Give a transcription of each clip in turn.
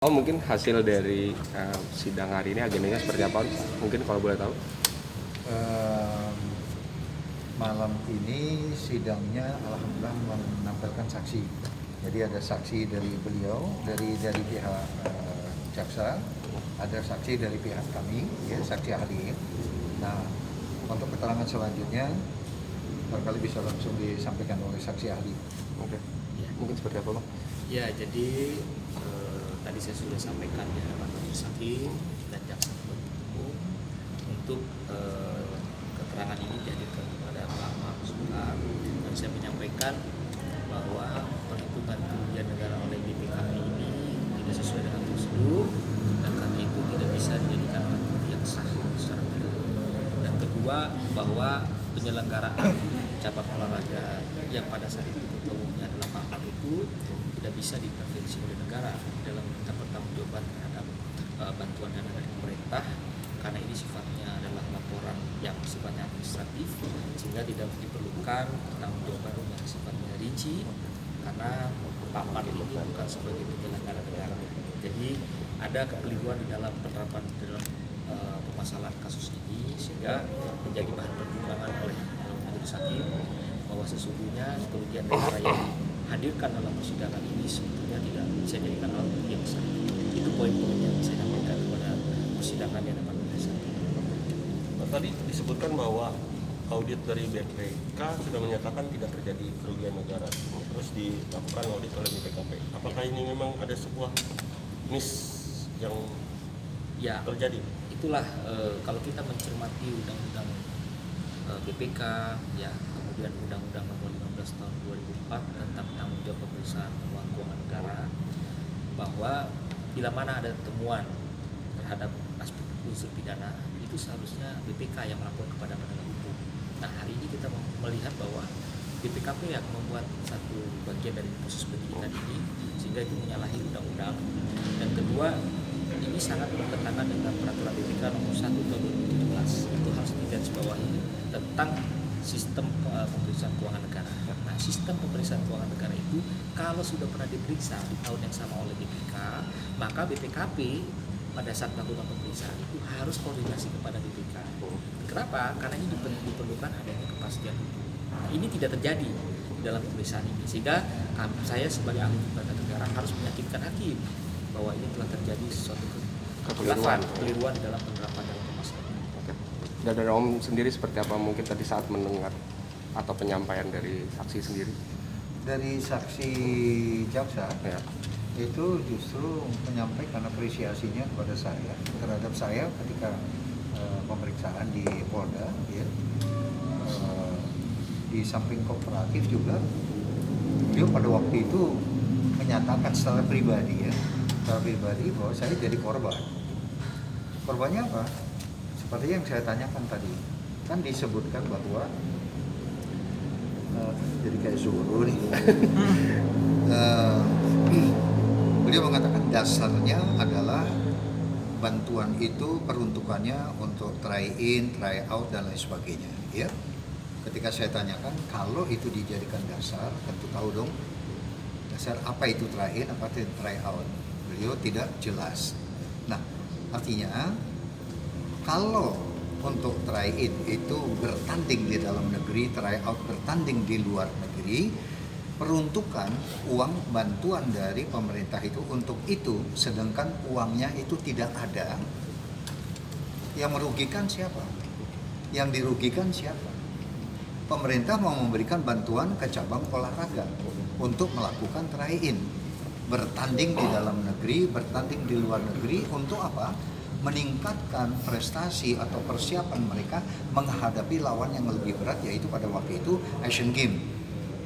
Oh, mungkin hasil dari sidang hari ini agendanya seperti apa? Mungkin kalau boleh tahu. Malam ini sidangnya alhamdulillah menampilkan saksi. Jadi ada saksi dari beliau, dari pihak jaksa, ada saksi dari pihak kami, ya, saksi ahli. Nah, untuk keterangan selanjutnya barangkali bisa langsung disampaikan oleh saksi ahli. Oke. Mungkin seperti apa, Pak? Ya, jadi tadi saya sudah sampaikan di hadapan majelis hakim dan jaksa penuntut umum untuk keterangan ini dihadirkan kepada Pak Mahfud, dan saya menyampaikan bahwa perhitungan kerugian negara oleh BPKP ini tidak sesuai dengan prosedur dan karena itu tidak bisa dijadikan alat bukti yang sah secara pidana. Dan kedua, bahwa penyelenggaraan cabang olahraga yang pada saat itu ketua umumnya adalah Pak Ahmad itu tidak bisa diintervensi oleh negara dalam minta pertanggungjawaban terhadap bantuan dana dari pemerintah, karena ini sifatnya adalah laporan yang sifatnya administratif sehingga tidak diperlukan pertanggungjawaban yang sifatnya rinci karena Pak Ahmad ini bukan sebagai penyelenggara negara. Jadi ada kekeliruan di dalam penerapan dalam permasalahan kasus ini sehingga menjadi bahan pertimbangan oleh majelis hakim bahwa sesungguhnya kerugian negara yang dihadirkan dalam persidangan ini sebetulnya tidak bisa dijadikan alat bukti yang sah. Itu poin-poin yang saya sampaikan kepada persidangan di hadapan majelis hakim. Tadi disebutkan bahwa audit dari BPK sudah menyatakan tidak terjadi kerugian negara, terus dilakukan audit oleh BPKP. Apakah ini memang ada sebuah miss yang terjadi? Itulah kalau kita mencermati undang-undang BPK, ya, kemudian Undang-Undang Nomor 15 Tahun 2004 tentang tanggung jawab pemeriksaan uang keuangan negara, bahwa bila mana ada temuan terhadap aspek unsur pidana itu seharusnya BPK yang melapor kepada penegak hukum. Nah, hari ini kita melihat bahwa BPKP yang membuat satu bagian dari proses penyidikan ini sehingga itu menyalahi undang-undang. Dan kedua, ini sangat bertentangan dengan peraturan BPK nomor 1 tahun 2017. Itu harus digarisbawahi tentang sistem pemeriksaan keuangan negara. Nah, sistem pemeriksaan keuangan negara itu kalau sudah pernah diperiksa di tahun yang sama oleh BPK, maka BPKP pada saat melakukan pemeriksaan itu harus koordinasi kepada BPK. Kenapa? Karena ini diperlukan adanya kepastian hukum. Nah, ini tidak terjadi di dalam pemeriksaan ini, sehingga saya sebagai ahli hukum tata negara harus meyakinkan hakim bahwa ini telah terjadi suatu kekeliruan dalam penerapan dalam permasalahan. Oke. Dan dari Om sendiri seperti apa mungkin tadi saat mendengar atau penyampaian dari saksi sendiri? Dari saksi jaksa, Ya. itu justru menyampaikan apresiasinya kepada saya terhadap saya ketika pemeriksaan di Polda, ya. Di samping kooperatif juga dia pada waktu itu menyatakan secara pribadi bahwa saya jadi korban. Korbannya apa? Seperti yang saya tanyakan tadi, kan disebutkan bahwa jadi kayak suruh nih. Beliau mengatakan dasarnya adalah bantuan itu peruntukannya untuk try in, try out dan lain sebagainya, ya. Ketika saya tanyakan kalau itu dijadikan dasar, tentu tahu dong dasar apa itu try in, apa itu try out. Beliau tidak jelas. Nah, artinya kalau untuk try in itu bertanding di dalam negeri, try out bertanding di luar negeri, peruntukan uang bantuan dari pemerintah itu untuk itu, sedangkan uangnya itu tidak ada, yang merugikan siapa? Yang dirugikan siapa? Pemerintah mau memberikan bantuan ke cabang olahraga untuk melakukan try-in, bertanding di dalam negeri, bertanding di luar negeri untuk apa? Meningkatkan prestasi atau persiapan mereka menghadapi lawan yang lebih berat, yaitu pada waktu itu Asian Games,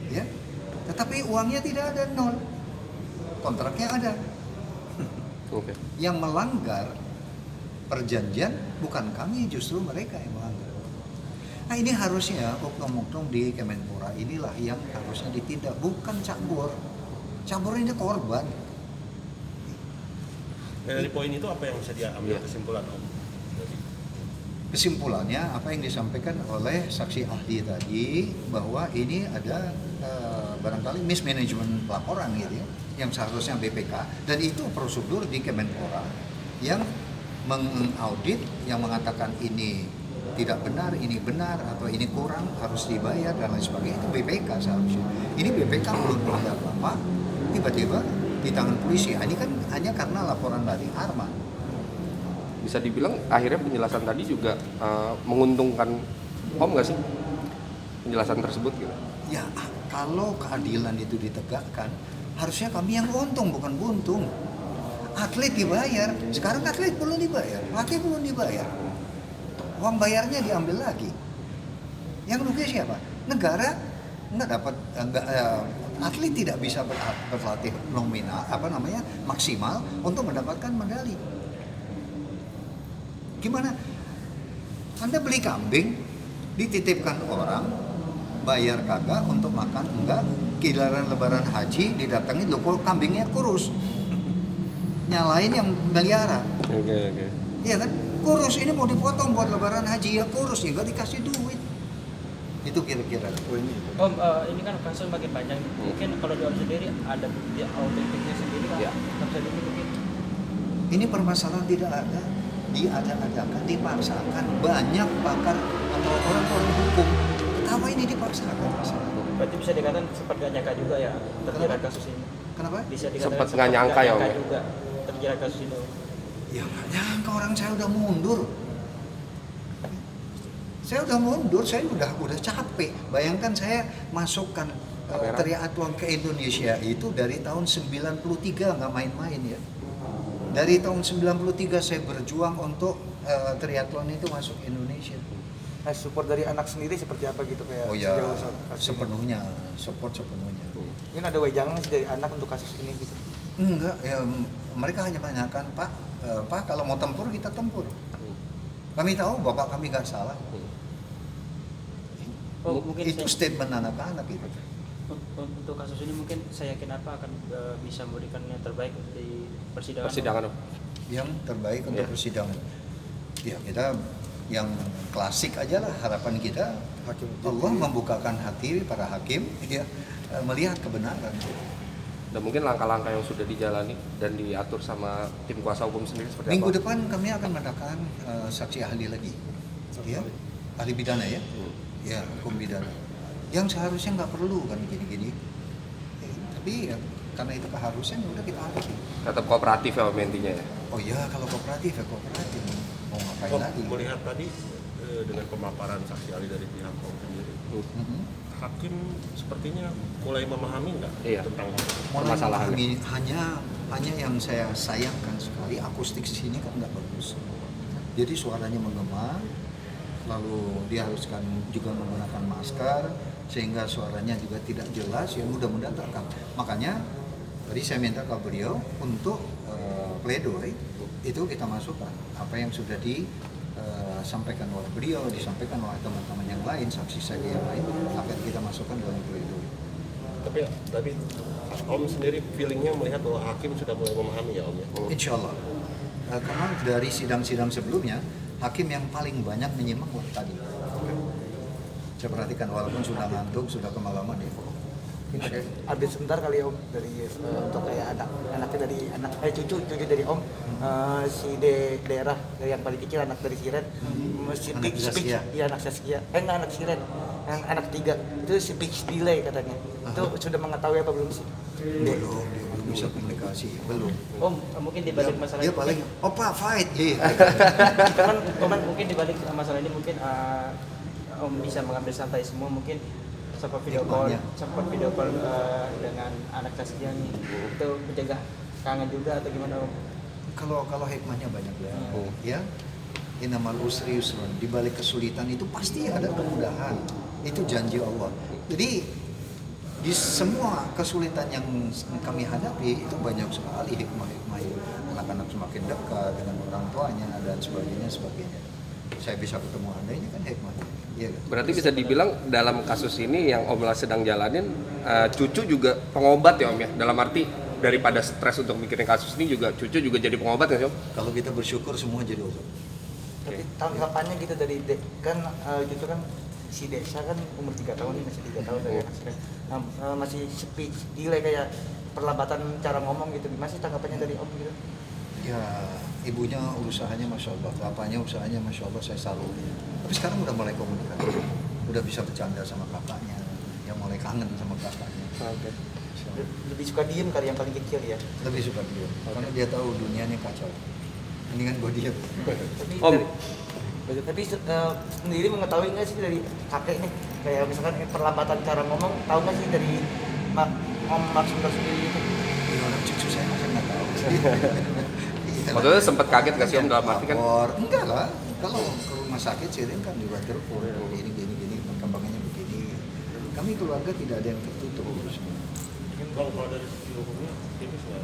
ya. Tetapi uangnya tidak ada, nol. Kontraknya ada. Oke. Yang melanggar perjanjian bukan kami, justru mereka yang melanggar. Nah, ini harusnya oknum-oknum di Kemenpora inilah yang harusnya ditindak, bukan Cakbur. Cakbur ini korban. Dari poin itu apa yang bisa diambil kesimpulan, Om? Kesimpulannya apa yang disampaikan oleh saksi ahli tadi, bahwa ini ada barangkali mismanagement pelaporan gitu ya, yang seharusnya BPK, dan itu prosedur di Kemenpora yang mengaudit, yang mengatakan ini tidak benar, ini benar, atau ini kurang, harus dibayar dan lain sebagainya, itu BPK seharusnya. Ini BPK belum bayar lama, tiba-tiba di tangan polisi. Ini kan hanya karena laporan dari Arman. Bisa dibilang akhirnya penjelasan tadi juga menguntungkan Om nggak sih penjelasan tersebut gitu? Ya, kalau keadilan itu ditegakkan, harusnya kami yang untung, bukan buntung. Atlet dibayar, sekarang atlet belum dibayar, pelatih belum dibayar. Uang bayarnya diambil lagi. Yang rugi siapa? Negara nggak dapat, atlet tidak bisa berlatih nominal, maksimal untuk mendapatkan medali. Gimana? Anda beli kambing, dititipkan orang, bayar kagak untuk makan, enggak, giliran lebaran haji didatangi, loh kok kambingnya kurus, nyalain yang melihara. Oke. Iya kan, kurus, ini mau dipotong buat lebaran haji, ya kurus, ya enggak dikasih duit. Itu kira-kira. Om, ini kan kasus makin banyak. Mungkin kalau di Om sendiri ada di auditingnya sendiri kan? Ya. Bisa mungkin. Ini permasalahan tidak ada, diada-adakan, dipaksakan. Banyak pakar atau orang-orang hukum tahu ini dipaksakan. Berarti bisa dikatakan sempat gak nyangka juga ya terjerat kasus ini. Kenapa? Bisa dikatakan Sempat nggak nyangka ya, Om? juga terjerat kasus ini. Ya nggak nyangka, orang saya udah mundur. Saya udah capek. Bayangkan saya masukkan triathlon ke Indonesia itu dari tahun 93, nggak main-main ya. Dari tahun 93 saya berjuang untuk triathlon itu masuk Indonesia. Nah, support dari anak sendiri seperti apa gitu kayak? Oh ya, sejauh kasus ini? sepenuhnya, support sepenuhnya. Mungkin ada wejangan sih dari anak untuk kasus ini gitu. Enggak, ya mereka hanya menanyakan, Pak kalau mau tempur kita tempur. Kami tahu Bapak kami nggak salah. Oh, mungkin Itu saya, statement anak-anak itu. untuk kasus ini mungkin saya yakin apa akan bisa memberikan yang terbaik di persidangan. Persidangan Om. Yang terbaik untuk Ya. persidangan. Ya kita yang klasik aja lah, harapan kita Hakim Allah membukakan hati para hakim ya, melihat kebenaran. Dan mungkin langkah-langkah yang sudah dijalani dan diatur sama tim kuasa hukum sendiri seperti Minggu apa? depan kami akan mendatangkan saksi ahli lagi, ya, ahli pidana ya, ya hukum pidana. Yang seharusnya nggak perlu kan gini-gini, tapi ya, karena itu keharusan ya udah kita harus. Tetap kooperatif ya Om intinya ya. Oh iya, kalau kooperatif ya kooperatif, mau ngapain Om, lagi? melihat tadi dengan pemaparan saksi ahli dari pihak Om sendiri, Mhm. hakim sepertinya mulai memahami nggak Iya. tentang Mulai Permasalahannya. memahami, hanya yang saya sayangkan sekali akustik sini kan nggak bagus. Jadi suaranya menggema, lalu diharuskan juga menggunakan masker sehingga suaranya juga tidak jelas. Ya mudah-mudahan terekam. Makanya tadi saya minta ke beliau untuk pledoi itu kita masukkan apa yang sudah disampaikan oleh beliau, disampaikan oleh teman-teman yang lain, saksi-saksi yang lain, akan kita masukkan dalam pledoi. tapi Om sendiri feelingnya melihat bahwa hakim sudah mulai memahami ya Om ya. Insya Allah. Karena dari sidang-sidang sebelumnya, hakim yang paling banyak menyimak tadi. Saya perhatikan walaupun sudah ngantuk, sudah kemalaman ya. Update sebentar kali ya Om dari untuk kayak cucu dari Om, si daerah dari yang paling kecil, anak dari Siren, Anak Zaskia. Iya anak Zaskia, enggak anak Siren, yang anak 3 itu speech delay katanya. Itu sudah mengetahui apa belum sih? Belum, dia belum bisa komunikasi, belum. Om, mungkin dibalik masalah Dia ini. paling, opa fight, iya. Cuman mungkin dibalik masalah ini mungkin Om bisa mengambil santai semua, mungkin sempat video call dengan anak Zaskia nih, itu menjaga kangen juga atau gimana Om? Kalau hikmahnya banyak ya. Innamal usri yusrun. Di balik kesulitan itu pasti ada kemudahan. Itu janji Allah. Jadi di semua kesulitan yang kami hadapi itu banyak sekali hikmah-hikmah. Anak-anak semakin dekat dengan orang tuanya dan sebagainya. Saya bisa ketemu Anda, ini kan hikmah. Iya kan? Berarti bisa dibilang dalam kasus ini yang Om sedang jalanin, cucu juga pengobat ya Om ya? Dalam arti daripada stres untuk mikirin kasus ini juga cucu juga jadi pengobat ya Om? Kalau kita bersyukur semua jadi obat. Tapi tanggapannya gitu dari kan cucu kan si Desa kan umur 3 tahun nih, masih 3 tahun dari anak saya. Nah, masih speech delay kayak perlambatan cara ngomong gitu. Masih tanggapannya dari Om gitu? Ya, ibunya usahanya Masya Allah, bapaknya usahanya Masya Allah, saya salut. Tapi sekarang udah mulai komunikasi, udah bisa bercanda sama kakaknya, yang mulai kangen sama kakaknya. Oke. Lebih suka diem kali yang paling kecil ya. Lebih suka dia, karena dia tahu dunianya kacau. Mendingan gue diem. Tapi Om. tapi sendiri mengetahui nggak sih dari kakek nih, kayak misalkan perlambatan cara ngomong, tahu nggak sih dari Om Maksudar sendiri itu? Ya, orang cucu saya masih nggak tahu. Iya. Maksudnya sempat kaget nggak sih Om dalam arti kan? Lapor. Enggak lah, kalau ke rumah sakit Sirin kan juga telepon, gini, perkembangannya begini. Kami keluarga tidak ada yang tertutup. Bang, kalau dari sisi hukumnya tipis nggak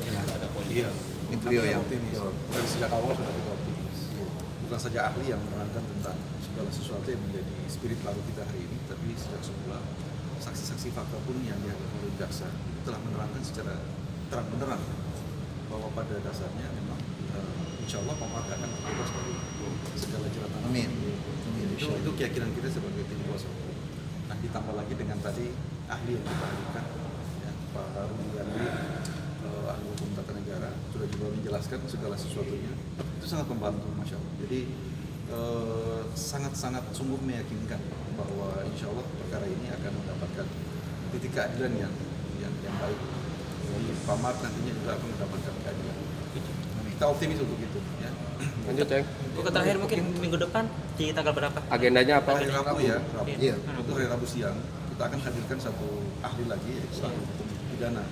dengan ada polisi? Iya, Ini beliau yang optimis. Dari sejak awal sudah kita optimis. Bukan saja ahli yang menerangkan tentang segala sesuatu yang menjadi spirit baru kita hari ini, tapi sejak semula saksi-saksi fakta pun yang dihadirkan oleh jaksa telah menerangkan secara terang benderang bahwa pada dasarnya memang insya Allah Pak Marga akan terbebas dari segala jeratan. Amin. Itu keyakinan kita sebagai tim kuasa hukum. Nah, ditambah lagi dengan tadi ahli yang kita hadirkan, ya, Pak Harun Gandhi, ahli hukum tata negara, sudah juga menjelaskan segala sesuatunya. Itu sangat membantu, Masya Allah. Jadi sangat-sangat sungguh meyakinkan bahwa insya Allah perkara ini akan mendapatkan titik keadilan yang baik. Jadi Pak Mat nantinya juga akan mendapatkan keadilan. Kita optimis untuk itu. Ya. Lanjut, Ceng. Untuk terakhir mungkin minggu depan di tanggal berapa? Agendanya apa? Hari Rabu ya, Rabu. Iya. Untuk hari Rabu siang kita akan hadirkan satu ahli lagi, yaitu ahli hukum pidana.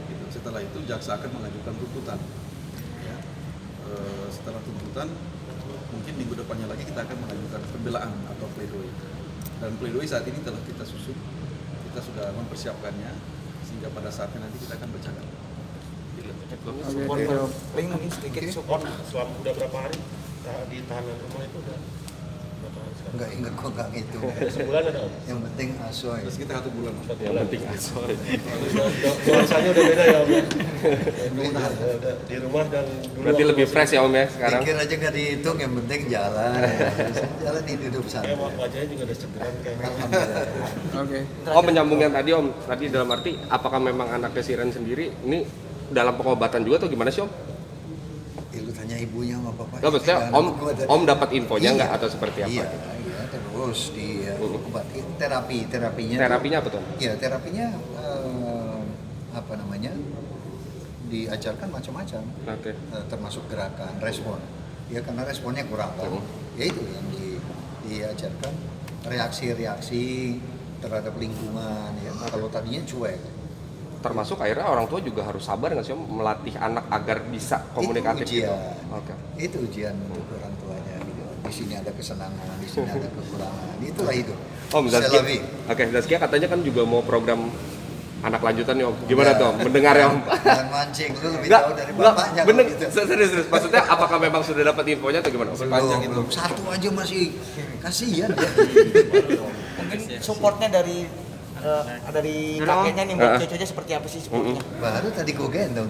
Gitu. Setelah itu jaksa akan mengajukan tuntutan. Ya. Setelah tuntutan, mungkin minggu depannya lagi kita akan mengajukan pembelaan atau pledoi. Dan pledoi saat ini telah kita susun, kita sudah mempersiapkannya, sehingga pada saatnya nanti kita akan bacakan. Support paling mungkin sedikit support. Selama udah berapa hari di tahanan rumah itu udah berapa hari sekarang? Enggak ingat kok enggak gitu. Sebulan ada Om? Yang penting asoy. Terus kita 1 bulan. Yang penting asoy. Nuansanya udah beda ya Om ya? Udah di rumah dan dulu Berarti waktu lebih masih- fresh ya Om ya sekarang? Pikir aja nggak dihitung, yang penting jalan. Jalan hidup santai. Kayak wajahnya juga udah segeran kayak Alhamdulillah. Oke. Oh, menyambung yang tadi Om, tadi dalam arti apakah memang anaknya Siren sendiri ini dalam pengobatan juga atau gimana sih Om? Lu tanya ibunya sama bapaknya. Nggak, maksudnya Ya, Om gua tadi- Om dapat infonya Iya. nggak atau seperti apa? Iya, gitu? iya, terus di obati terapinya. Terapinya apa tuh? Iya, terapinya apa namanya? Diajarkan macam-macam. Oke. Termasuk gerakan, respon. Ya karena responnya kurang kan. Ya itu yang diajarkan reaksi-reaksi terhadap lingkungan ya. Kalau tadinya cuek. Termasuk akhirnya orang tua juga harus sabar nggak sih Om melatih anak agar bisa komunikatif Itu gitu. ujian. Oke. Itu ujian untuk orang tuanya gitu. Di sini ada kesenangan, di sini ada kekurangan. Itulah hidup. Om Zaskia, Selawi. oke Zaskia katanya kan juga mau program anak lanjutan nih Om. Gimana Ya. tuh Om? Mendengar ya Om? Jangan mancing, lu lebih Nggak, tahu dari nggak, bapaknya. bener, kalau gitu. serius. Maksudnya apakah memang sudah dapat infonya atau gimana? Sepanjang itu. Belum, satu aja masih kasihan ya. Mungkin supportnya dari kakeknya nih buat cucunya seperti apa sih supportnya? Baru tadi gua gendong.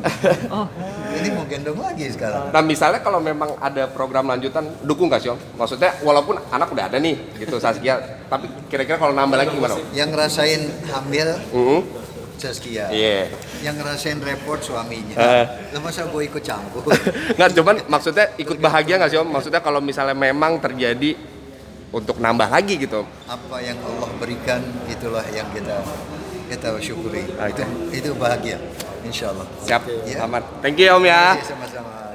Ini mau gendong lagi sekarang. Nah misalnya kalau memang ada program lanjutan, dukung nggak sih Om? Maksudnya walaupun anak udah ada nih, gitu Zaskia, tapi kira-kira kalau nambah lagi gimana Om? Yang ngerasain hamil Zaskia. Iya. Yang ngerasain repot suaminya. Lah masa gue ikut campur? Nggak, cuman maksudnya ikut bahagia nggak sih Om? Maksudnya kalau misalnya memang terjadi untuk nambah lagi gitu Om? Apa yang Allah berikan itulah yang kita syukuri. Oke. Itu bahagia, insya Allah. Siap, Ya. selamat. Thank you Om ya. Sama-sama.